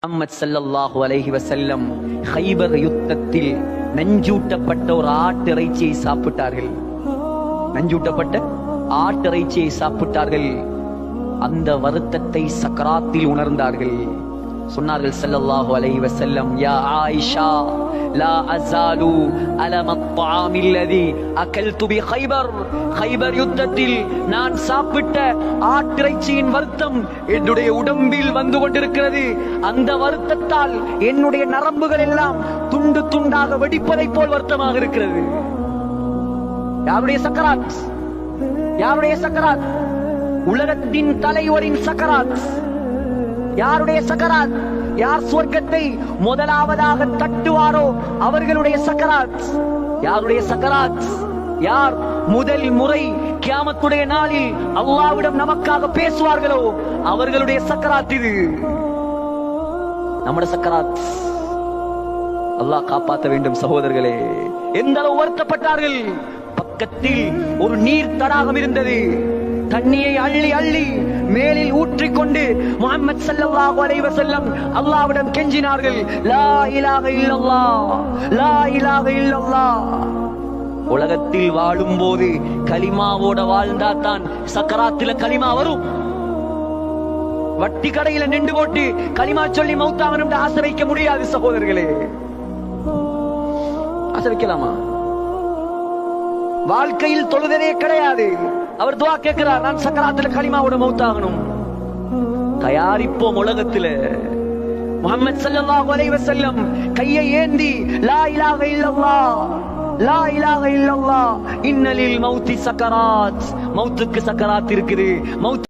முஹம்மது ஸல்லல்லாஹு அலைஹி வஸல்லம் கைபர் யுத்தத்தில் நஞ்சூட்டப்பட்ட ஒரு ஆட்டிறைச்சியை சாப்பிட்டார்கள். நஞ்சூட்டப்பட்ட ஆட்டிறைச்சியை சாப்பிட்டார்கள். அந்த வருத்தத்தை சக்கராத்தில் உணர்ந்தார்கள். சொன்னார்கள் ஸல்லல்லாஹு அலைஹி வஸல்லம், யா ஆயிஷா லா அஸாலு அலம الطعام الذي اكلت بخيبر. கைபர் யுத்தத்தில் நான் சாப்பிட்ட ஆட்டிறைச்சியின் வருத்தம் என்னுடைய உடம்பில் வந்து கொண்டிருக்கிறது. அந்த வருத்தத்தால் என்னுடைய நரம்புகள் எல்லாம் துண்டு துண்டாக வெடிப்பதை போல் வருத்தமாக இருக்கிறது. யாருடைய சக்கராத்? யாருடைய சக்கராத்? உலகத்தின் தலைவரின் சக்கராத். யாருடைய சக்கராத்? யார் சொர்க்கத்தை முதலாவதாக தட்டுவாரோ அவர்களுடைய சக்கராத். யாருடைய சக்கராத்? யார் முதல் முறை கியாமத்துடைய நாளில் அல்லாஹ்விடம் நமக்காக பேசுவார்களோ அவர்களுடைய சக்கராத் இது. நம்முடைய சக்கராத் அல்லாஹ் காப்பாற்ற வேண்டும் சகோதரர்களே. எந்த அளவு வருத்தப்பட்டார்கள். பக்கத்தில் ஒரு நீர் தடாகம் இருந்தது. தண்ணியை அள்ளி அள்ளி மேலில் ஊற்றிக்கொண்டு முஹம்மது ஸல்லல்லாஹு அலைஹி வஸல்லம் அல்லாஹ்விடம் கெஞ்சினார்கள், லா இலாஹ இல்லல்லாஹ், லா இலாஹ இல்லல்லாஹ். உலகத்தில் வாழும் போது கலிமாவோட வாழ்ந்தா தான் சக்கராத்தில கலிமா வரும். வட்டி கடையில நின்று போட்டு கலிமா சொல்லி மௌத்தாகணும் ஆசை வைக்க முடியாது சகோதரர்களே. ஆசை வைக்கலாமா? வாழ்க்கையில் தொழுதலே கிடையாது. அவர் துஆ கேட்கிறார், நான் சக்கராத்துல கலிமாவோட மௌத்தாகணும். தயாரிப்போம் உலகத்துல. முஹம்மது ஸல்லல்லாஹு அலைஹி வஸல்லம் கையை ஏந்தி லா இலாஹ இல்லல்லாஹ், லா இலாஹ இல்லல்லாஹ், இன்னலில் மௌத்தி சக்கராத். மௌத்துக்கு சக்கராத் இருக்குது. மௌத்து